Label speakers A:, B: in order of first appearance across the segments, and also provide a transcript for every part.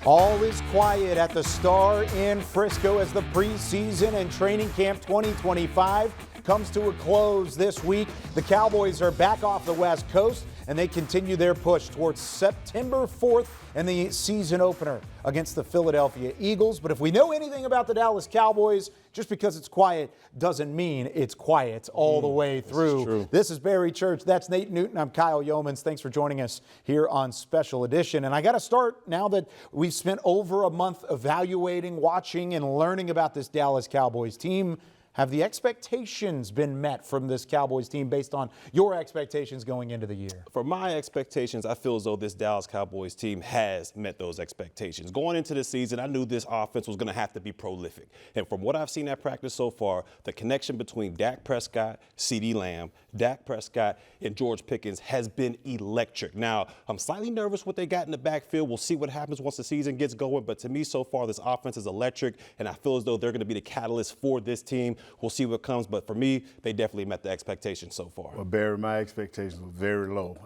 A: All is quiet at the Star in Frisco as the preseason and training camp 2025 comes to a close this week. The Cowboys are back off the West Coast, and they continue their push towards September 4th and the season opener against the Philadelphia Eagles. But if we know anything about the Dallas Cowboys, just because it's quiet doesn't mean it's quiet all the way through. This is Barry Church. That's Nate Newton. I'm Kyle Youmans. Thanks for joining us here on Special Edition. And I got to start now that we've spent over a month evaluating, watching, and learning about this Dallas Cowboys team. Have the expectations been met from this Cowboys team based on your expectations going into the year?
B: For my expectations, I feel as though this Dallas Cowboys team has met those expectations. Going into the season, I knew this offense was going to have to be prolific. And from what I've seen at practice so far, the connection between Dak Prescott, CeeDee Lamb, Dak Prescott, and George Pickens has been electric. Now, I'm slightly nervous what they got in the backfield. We'll see what happens once the season gets going. But to me, so far, this offense is electric, and I feel as though they're going to be the catalyst for this team. We'll see what comes, but for me, they definitely met the expectations so far.
C: Well, Barry, my expectations were very low.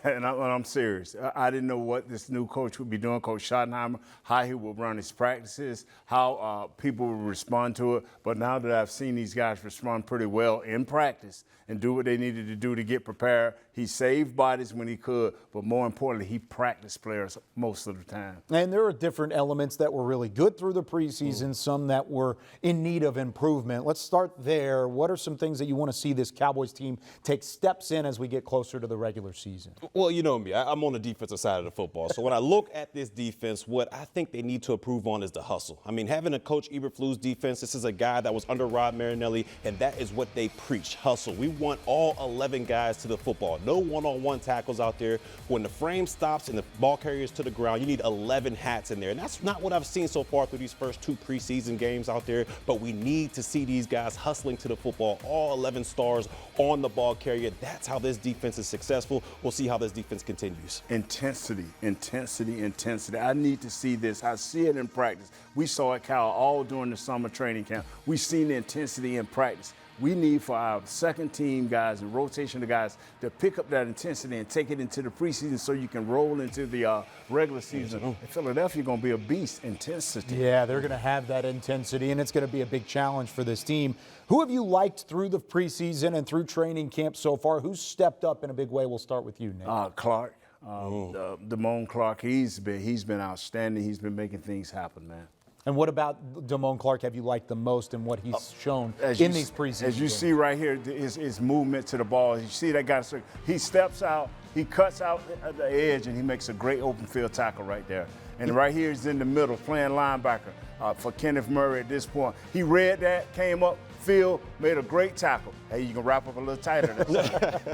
C: I'm serious. I didn't know what this new coach would be doing, Coach Schottenheimer, how he would run his practices, how people would respond to it. But now that I've seen these guys respond pretty well in practice and do what they needed to do to get prepared, he saved bodies when he could, but more importantly, he practiced players most of the time.
A: And there are different elements that were really good through the preseason, some that were in need of improvement. Let's start there. What are some things that you want to see this Cowboys team take steps in as we get closer to the regular season?
B: Well, you know me. I'm on the defensive side of the football. So when I look at this defense, what I think they need to improve on is the hustle. I mean, having a Coach Eberflus defense, this is a guy that was under Rod Marinelli, and that is what they preach, hustle. We want all 11 guys to the football. No one-on-one tackles out there. When the frame stops and the ball carriers to the ground, you need 11 hats in there. And that's not what I've seen so far through these first two preseason games out there, but we need to see these guys hustling to the football, all 11 stars on the ball carrier. That's how this defense is successful. We'll see how this defense continues.
C: Intensity. I need to see this. I see it in practice. We saw it, Cal, all during the summer training camp. We've seen the intensity in practice. We need for our second team guys and rotation of guys to pick up that intensity and take it into the preseason so you can roll into the regular season. And Philadelphia going to be a beast. Intensity.
A: Yeah, they're going to have that intensity, and it's going to be a big challenge for this team. Who have you liked through the preseason and through training camp so far? Who's stepped up in a big way? We'll start with you, Nick.
C: Clark. Damone Clark, he's been outstanding. He's been making things happen, man.
A: And what about Damone Clark have you liked the most and what he's shown in these preseason
C: As you
A: games?
C: see right here, his movement to the ball. You see that guy, he steps out, he cuts out at the edge, and he makes a great open field tackle right there. And right here he's in the middle playing linebacker for Kenneth Murray at this point. He read that, came up, field, made a great tackle. Hey, you can wrap up a little tighter.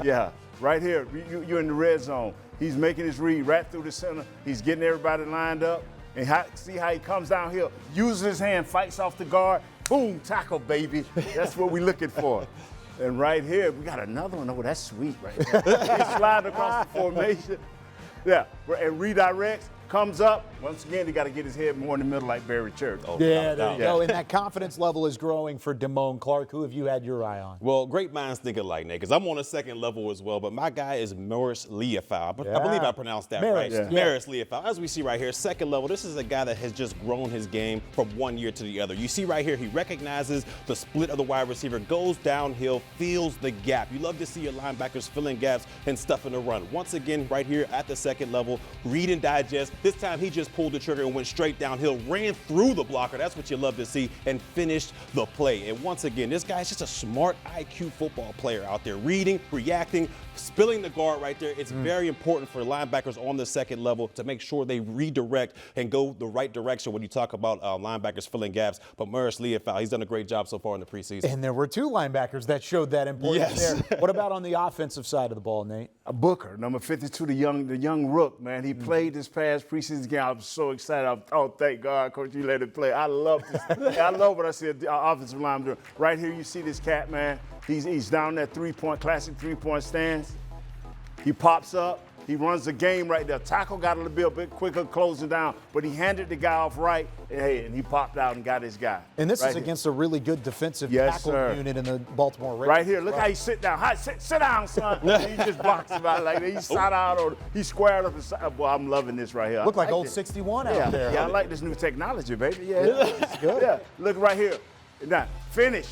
C: Yeah, right here, you're in the red zone. He's making his read right through the center. He's getting everybody lined up. And see how he comes downhill, uses his hand, fights off the guard, boom, tackle, baby. That's what we're looking for. And right here, we got another one. Oh, that's sweet right there. He slides across the formation. Yeah, and redirects, comes up. Once again, he got to get his head more in the middle like Barry Church.
A: Yeah, there you go. And that confidence level is growing for Damone Clark. Who have you had your eye on?
B: Well, great minds think alike, Nate, because I'm on a second level as well, but my guy is Morris Leafau. I believe I pronounced that right.
A: Yeah.
B: Morris Leafau. As we see right here, second level, this is a guy that has just grown his game from one year to the other. You see right here, he recognizes the split of the wide receiver, goes downhill, feels the gap. You love to see your linebackers filling gaps and stuffing the run. Once again, right here at the second level, read and digest. This time he just pulled the trigger and went straight downhill, ran through the blocker. That's what you love to see, and finished the play. And once again, this guy's just a smart IQ football player out there, reading, reacting, spilling the guard right there. It's very important for linebackers on the second level to make sure they redirect and go the right direction when you talk about linebackers filling gaps. But Morris Leafau, he's done a great job so far in the preseason.
A: And there were two linebackers that showed that importance there. What about on the offensive side of the ball, Nate?
C: Booker, number 52, the young rook, man. He played this past preseason game. I was so excited. Thank God, Coach, you let him play. I love this. I love what I see the offensive line doing. Right here, you see this cat, man. He's down that classic three-point stance. He pops up, He runs the game right there. Tackle got a little bit quicker closing down, but he handed the guy off right, and he popped out and got his guy.
A: And this
C: right
A: is against a really good defensive
C: Yes,
A: tackle
C: sir.
A: unit in the Baltimore Ravens.
C: Right here, look how he sit down. Hi, sit down, son. And he just blocks him out like that. He sat out or he squared up. And, boy, I'm loving this right here.
A: Look like
C: I
A: old
C: this.
A: 61
C: Yeah,
A: out there.
C: yeah, I like this new technology, baby. Yeah,
A: It's good.
C: Yeah, look right here. Now, finish.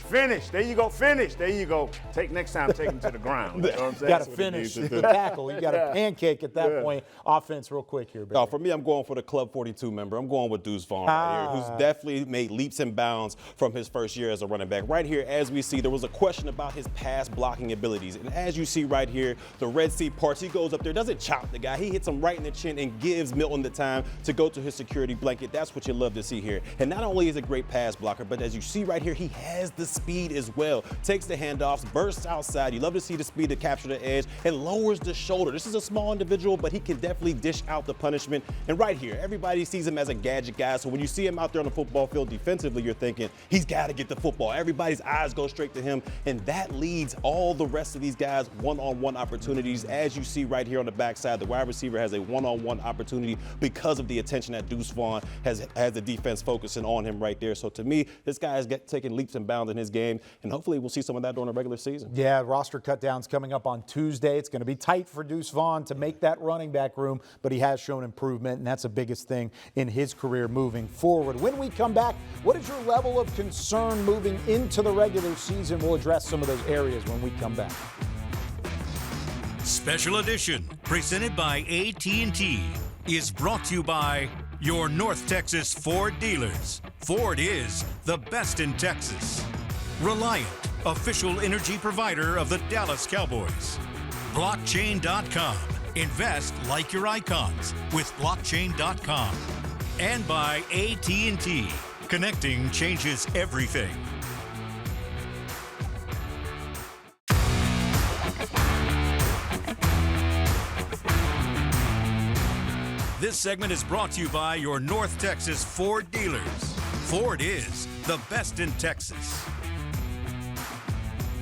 C: There you go, finish. There you go. Next time, take him to the ground. You know what I'm saying?
A: You got to finish the tackle. You got to pancake at that point. Offense, real quick here, baby.
B: No, for me, I'm going for the Club 42 member. I'm going with Deuce Vaughn right here, who's definitely made leaps and bounds from his first year as a running back. Right here, as we see, there was a question about his pass blocking abilities. And as you see right here, the Red Sea parts, he goes up there, doesn't chop the guy. He hits him right in the chin and gives Milton the time to go to his security blanket. That's what you love to see here. And not only is he a great pass blocker, but as you see right here, he has the speed as well. Takes the handoffs, bursts outside. You love to see the speed to capture the edge and lowers the shoulder. This is a small individual, but he can definitely dish out the punishment. And right here, everybody sees him as a gadget guy. So when you see him out there on the football field defensively, you're thinking he's got to get the football. Everybody's eyes go straight to him. And that leads all the rest of these guys one-on-one opportunities. As you see right here on the backside, the wide receiver has a one-on-one opportunity because of the attention that Deuce Vaughn has the defense focusing on him right there. So to me, this guy is taking leaps and bounds in his game, and hopefully we'll see some of that during the regular season.
A: Yeah, roster cutdowns coming up on Tuesday. It's going to be tight for Deuce Vaughn to make that running back room, but he has shown improvement, and that's the biggest thing in his career moving forward. When we come back, what is your level of concern moving into the regular season? We'll address some of those areas when we come back.
D: Special edition, presented by AT&T, is brought to you by your North Texas Ford dealers. Ford is the best in Texas. Reliant, official energy provider of the Dallas Cowboys. Blockchain.com. Invest like your icons with Blockchain.com. And by AT&T. Connecting changes everything. This segment is brought to you by your North Texas Ford dealers. Ford is the best in Texas.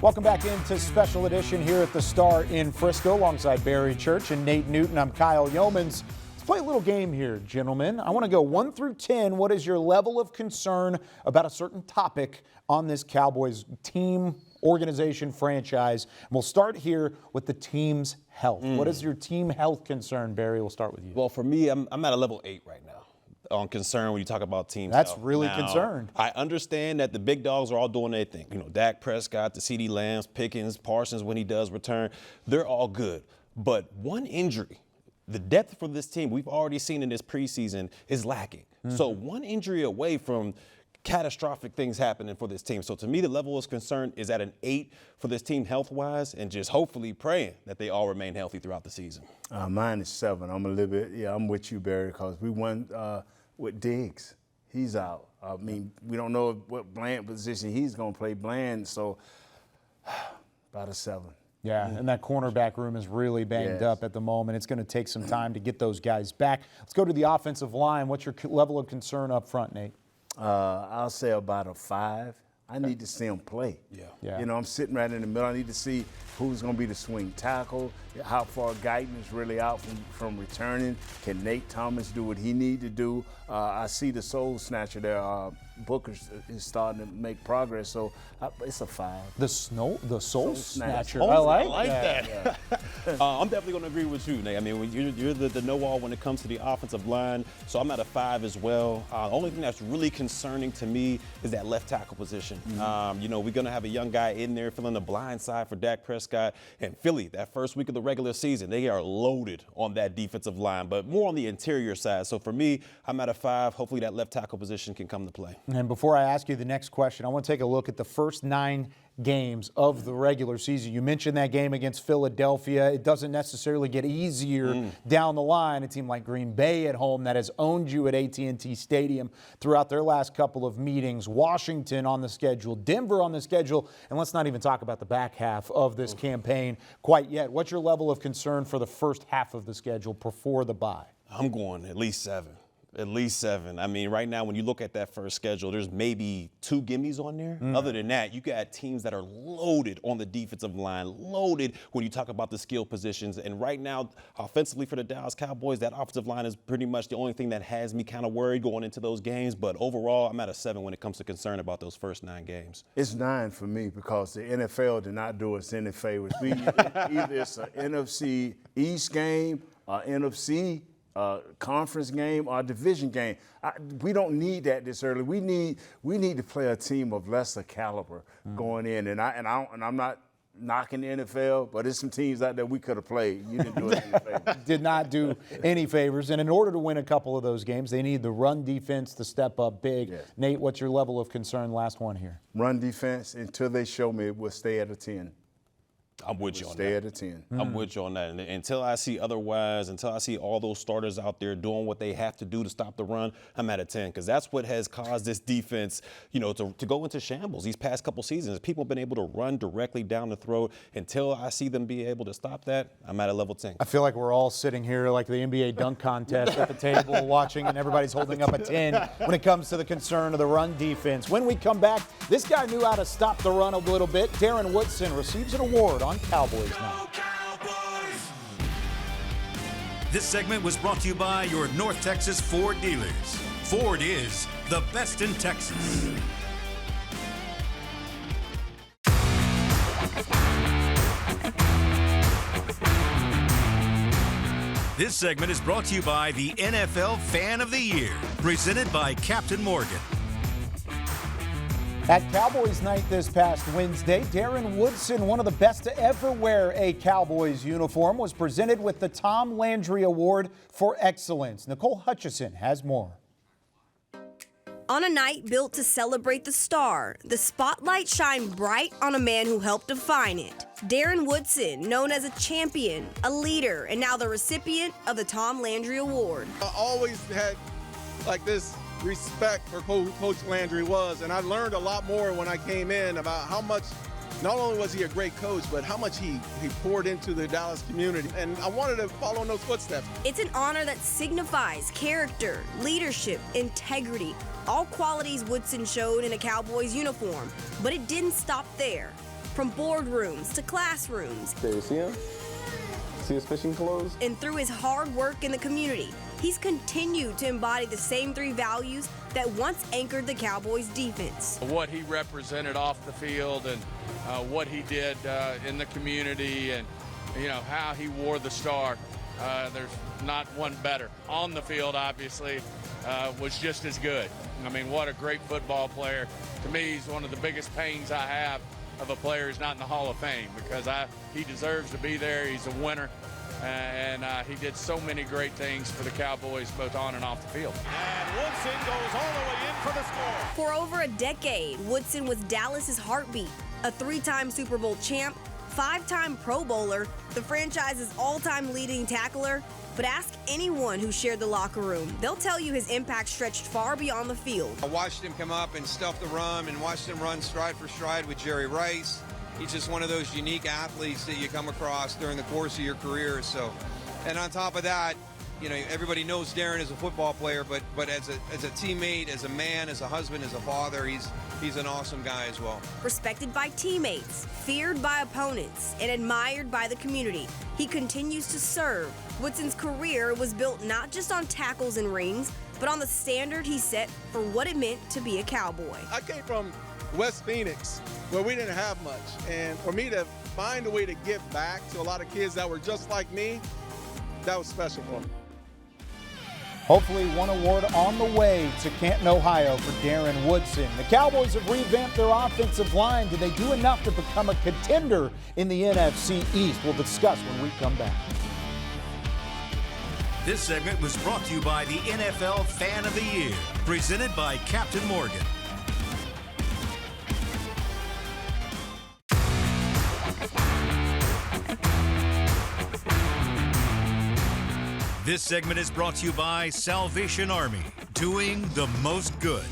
A: Welcome back into Special Edition here at the Star in Frisco alongside Barry Church and Nate Newton. I'm Kyle Youmans. Let's play a little game here, gentlemen. I want to go 1 through 10. What is your level of concern about a certain topic on this Cowboys team, organization, franchise? And we'll start here with the team's health. What is your team health concern, Barry? We'll start with you.
B: Well, for me, I'm at a level 8 right now on concern when you talk about teams.
A: That's
B: health.
A: really
B: Now,
A: concerned.
B: I understand that the big dogs are all doing their thing. You know, Dak Prescott, the CeeDee Lambs, Pickens, Parsons when he does return, they're all good. But one injury, the depth for this team we've already seen in this preseason is lacking. So one injury away from catastrophic things happening for this team. So to me, the level of concern is at an 8 for this team health-wise, and just hopefully praying that they all remain healthy throughout the season.
C: Mine is 7. I'm a little bit, I'm with you, Barry, because we won with Diggs. He's out. I mean, we don't know what Bland position he's going to play. Bland, so about a 7.
A: Yeah, and that cornerback room is really banged up at the moment. It's going to take some time to get those guys back. Let's go to the offensive line. What's your level of concern up front, Nate?
C: I'll say about a 5. I need to see him play.
A: Yeah.
C: You know, I'm sitting right in the middle. I need to see who's going to be the swing tackle, how far Guyton is really out from returning. Can Nate Thomas do what he need to do? I see the soul snatcher there. Booker is starting to make progress, so it's a 5.
A: The soul snatcher.
B: Oh,
A: I like
B: that.
A: Yeah.
B: I'm definitely going to agree with you, Nate. I mean, you're the know-all when it comes to the offensive line, so I'm at a 5 as well. The only thing that's really concerning to me is that left tackle position. You know, we're going to have a young guy in there filling the blind side for Dak Prescott. And Philly, that first week of the regular season, they are loaded on that defensive line, but more on the interior side. So for me, I'm at a 5. Hopefully that left tackle position can come to play.
A: And before I ask you the next question, I want to take a look at the first 9 games of the regular season. You mentioned that game against Philadelphia. It doesn't necessarily get easier down the line. A team like Green Bay at home that has owned you at AT&T Stadium throughout their last couple of meetings. Washington on the schedule, Denver on the schedule, and let's not even talk about the back half of this campaign quite yet. What's your level of concern for the first half of the schedule before the bye?
B: I'm going at least 7. At least 7. I mean, right now, when you look at that first schedule, there's maybe 2 gimmies on there. Other than that, you got teams that are loaded on the defensive line, loaded when you talk about the skill positions. And right now, offensively for the Dallas Cowboys, that offensive line is pretty much the only thing that has me kind of worried going into those games. But overall, I'm at a 7 when it comes to concern about those first 9 games.
C: It's 9 for me because the NFL did not do us any favors. Either it's an NFC East game, NFC conference game or division game. We don't need that this early. We need to play a team of lesser caliber going in. And I'm not knocking the NFL, but there's some teams out there we could have played. You didn't do us any favors.
A: Did not do any favors. And in order to win a couple of those games, they need the run defense to step up big.
C: Yeah.
A: Nate, what's your level of concern? Last one here.
C: Run defense, until they show me, we'll stay at a 10.
B: I'm with you on that.
C: Stay at a 10.
B: I'm with you on that. And until I see otherwise, until I see all those starters out there doing what they have to do to stop the run, I'm at a 10 because that's what has caused this defense, to go into shambles these past couple seasons. People have been able to run directly down the throat. Until I see them be able to stop that, I'm at a level 10.
A: I feel like we're all sitting here like the NBA dunk contest at the table watching, and everybody's holding up a 10 when it comes to the concern of the run defense. When we come back, this guy knew how to stop the run a little bit. Darren Woodson receives an award on Cowboys Night.
D: This segment was brought to you by your North Texas Ford dealers. Ford is the best in Texas. This segment is brought to you by the NFL Fan of the Year, presented by Captain Morgan.
A: At Cowboys Night this past Wednesday, Darren Woodson, one of the best to ever wear a Cowboys uniform, was presented with the Tom Landry Award for Excellence. Nicole Hutchison has more.
E: On a night built to celebrate the star, the spotlight shined bright on a man who helped define it. Darren Woodson, known as a champion, a leader, and now the recipient of the Tom Landry Award.
F: I always had this respect for who Coach Landry was, and I learned a lot more when I came in about how much, not only was he a great coach, but how much he poured into the Dallas community, and I wanted to follow in those footsteps.
E: It's an honor that signifies character, leadership, integrity, all qualities Woodson showed in a Cowboys uniform, but it didn't stop there. From boardrooms to classrooms.
G: There you see him? See his fishing clothes?
E: And through his hard work in the community, he's continued to embody the same 3 values that once anchored the Cowboys' defense.
H: What he represented off the field and what he did in the community and, how he wore the star. There's not one better. On the field, obviously, was just as good. I mean, what a great football player. To me, he's one of the biggest pains I have of a player who's not in the Hall of Fame because he deserves to be there. He's a winner. And he did so many great things for the Cowboys, both on and off the field.
I: And Woodson goes all the way in for the score.
E: For over a decade, Woodson was Dallas's heartbeat, a 3-time Super Bowl champ, 5-time Pro Bowler, the franchise's all-time leading tackler. But ask anyone who shared the locker room. They'll tell you his impact stretched far beyond the field.
J: I watched him come up and stuff the run and watched him run stride for stride with Jerry Rice. He's just one of those unique athletes that you come across during the course of your career. So, and on top of that, everybody knows Darren as a football player, but as a teammate, as a man, as a husband, as a father, he's an awesome guy as well.
E: Respected by teammates, feared by opponents, and admired by the community, he continues to serve. Woodson's career was built not just on tackles and rings, but on the standard he set for what it meant to be a Cowboy.
F: I came from West Phoenix, where we didn't have much, and for me to find a way to give back to a lot of kids that were just like me, that was special for me.
A: Hopefully one award on the way to Canton, Ohio for Darren Woodson. The Cowboys have revamped their offensive line. Did they do enough to become a contender in the NFC East? We'll discuss when we come back.
D: This segment was brought to you by the NFL Fan of the Year, presented by Captain Morgan. This segment is brought to you by Salvation Army, doing the most good.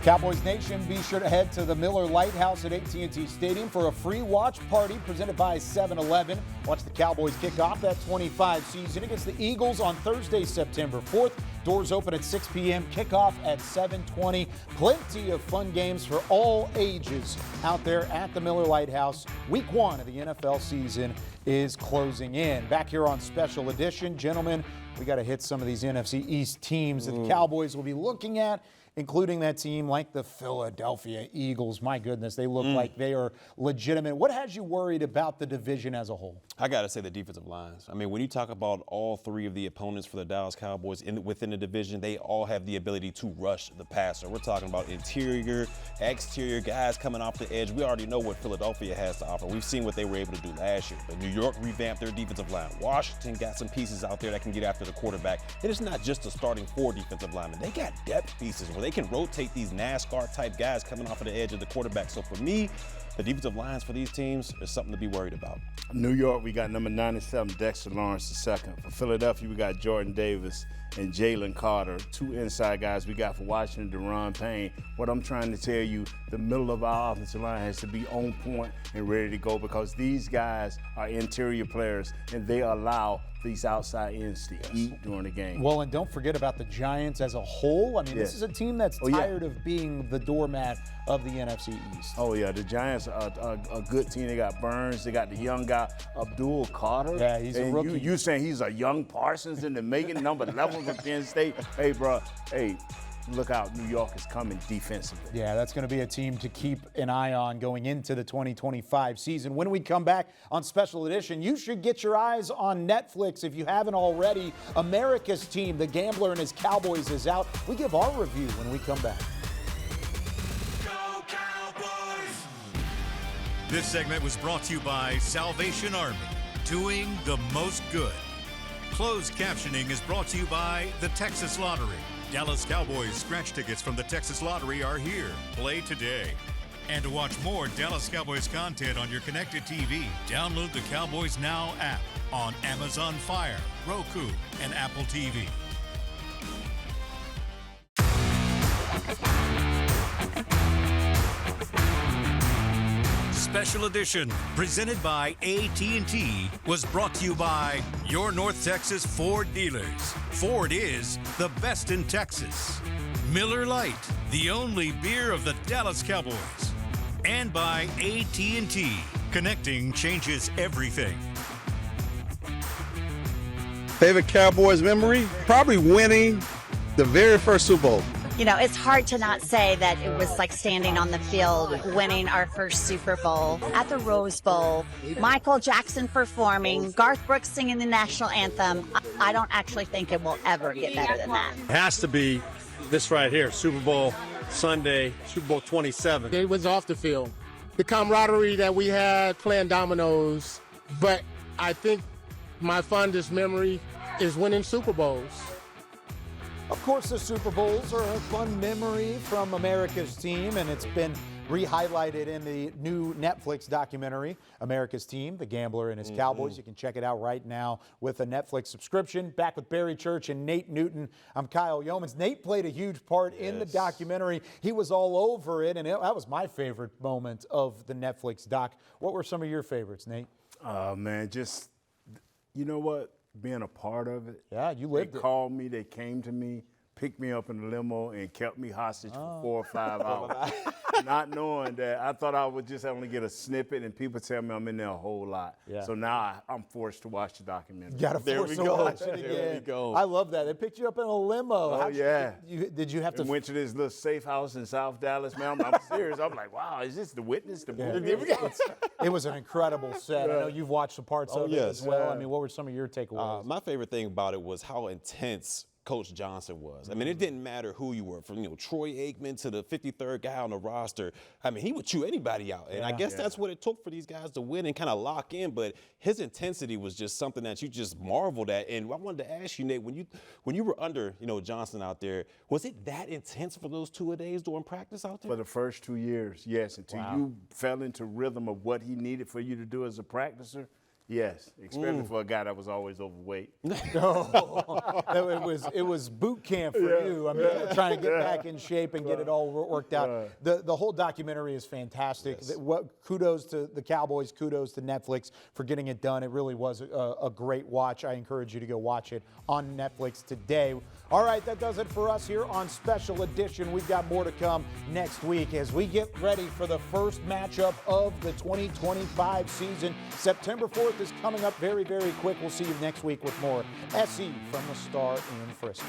A: Cowboys Nation, be sure to head to the Miller Lighthouse at AT&T Stadium for a free watch party presented by 7-Eleven. Watch the Cowboys kick off that 25 season against the Eagles on Thursday, September 4th. Doors open at 6 p.m., kickoff at 7:20. Plenty of fun games for all ages out there at the Miller Lighthouse. Week 1 of the NFL season is closing in. Back here on Special Edition, gentlemen, we got to hit some of these NFC East teams that the Cowboys will be looking at, including that team like the Philadelphia Eagles. My goodness, they look like they are legitimate. What has you worried about the division as a whole?
B: I got to say the defensive lines. I mean, when you talk about all three of the opponents for the Dallas Cowboys within the division, they all have the ability to rush the passer. We're talking about interior, exterior guys coming off the edge. We already know what Philadelphia has to offer. We've seen what they were able to do last year. But New York revamped their defensive line. Washington got some pieces out there that can get after the quarterback. And it's not just a starting 4 defensive linemen. They got depth pieces where they can rotate these NASCAR-type guys coming off of the edge of the quarterback. So for me, the defensive lines for these teams is something to be worried about.
C: New York, we got number 97, Dexter Lawrence II. For Philadelphia, we got Jordan Davis and Jalen Carter, 2 inside guys. We got for Washington, Deron Payne. What I'm trying to tell you, the middle of our offensive line has to be on point and ready to go because these guys are interior players and they allow these outside ends to eat during the game.
A: Well, and don't forget about the Giants as a whole. I mean, this is a team that's tired of being the doormat of the NFC East.
C: Oh, yeah. The Giants are a good team. They got Burns. They got the young guy, Abdul Carter.
A: Yeah, he's a rookie.
C: You saying he's a young Parsons in the making, number 11 for Penn State? Hey, bro, look out. New York is coming defensively.
A: Yeah, that's going to be a team to keep an eye on going into the 2025 season. When we come back on Special Edition, you should get your eyes on Netflix if you haven't already. America's Team, the Gambler and his Cowboys, is out. We give our review when we come back.
D: Go Cowboys! This segment was brought to you by Salvation Army, doing the most good. Closed captioning is brought to you by the Texas Lottery. Dallas Cowboys scratch tickets from the Texas Lottery are here. Play today. And to watch more Dallas Cowboys content on your connected TV, download the Cowboys Now app on Amazon Fire, Roku, and Apple TV. Special Edition, presented by AT&T, was brought to you by your North Texas Ford dealers. Ford is the best in Texas. Miller Lite, the only beer of the Dallas Cowboys. And by AT&T, connecting changes everything.
F: Favorite Cowboys memory? Probably winning the very first Super Bowl.
K: You know, it's hard to not say that it was like standing on the field, winning our first Super Bowl at the Rose Bowl, Michael Jackson performing, Garth Brooks singing the national anthem. I don't actually think it will ever get better than that.
L: It has to be this right here, Super Bowl Sunday, Super Bowl 27.
M: It was off the field. The camaraderie that we had playing dominoes, but I think my fondest memory is winning Super Bowls.
A: Of course, the Super Bowls are a fun memory from America's Team, and it's been re-highlighted in the new Netflix documentary, America's Team, The Gambler and His Cowboys. You can check it out right now with a Netflix subscription. Back with Barry Church and Nate Newton, I'm Kyle Youmans. Nate played a huge part in the documentary. He was all over it, and that was my favorite moment of the Netflix doc. What were some of your favorites, Nate?
C: Man, just, you know what? Being a part of it.
A: Yeah, you lived it.
C: They called me, they came to me, picked me up in the limo, and kept me hostage for 4 or 5 hours. Not knowing that, I thought I would just only get a snippet, and people tell me I'm in there a whole lot. Yeah. So now I'm forced to watch the documentary.
A: Got to force to watch it again. There we go. I love that. They picked you up in a limo.
C: Oh, yeah.
A: Did you have to?
C: Went to this little safe house in South Dallas, man. I'm serious. I'm like, wow, is this The Witness? The movie?
A: It was an incredible set. I know you've watched some parts of it as well. I mean, what were some of your takeaways?
B: My favorite thing about it was how intense Coach Johnson was. I mean, it didn't matter who you were, from Troy Aikman to the 53rd guy on the roster. I mean, he would chew anybody out, and I guess that's what it took for these guys to win and kind of lock in. But his intensity was just something that you just marveled at. And I wanted to ask you, Nate, when you were under Johnson out there, was it that intense for those 2 days during practice out there?
C: For the first 2 years, yes. Until you fell into rhythm of what he needed for you to do as a practicer. Yes, especially for a guy that was always overweight.
A: It was boot camp for you. I mean, trying to get back in shape and get it all worked out. The whole documentary is fantastic.
B: Yes.
A: Kudos to the Cowboys. Kudos to Netflix for getting it done. It really was a great watch. I encourage you to go watch it on Netflix today. All right, that does it for us here on Special Edition. We've got more to come next week as we get ready for the first matchup of the 2025 season. September 4th is coming up very, very quick. We'll see you next week with more SE from the Star in Frisco.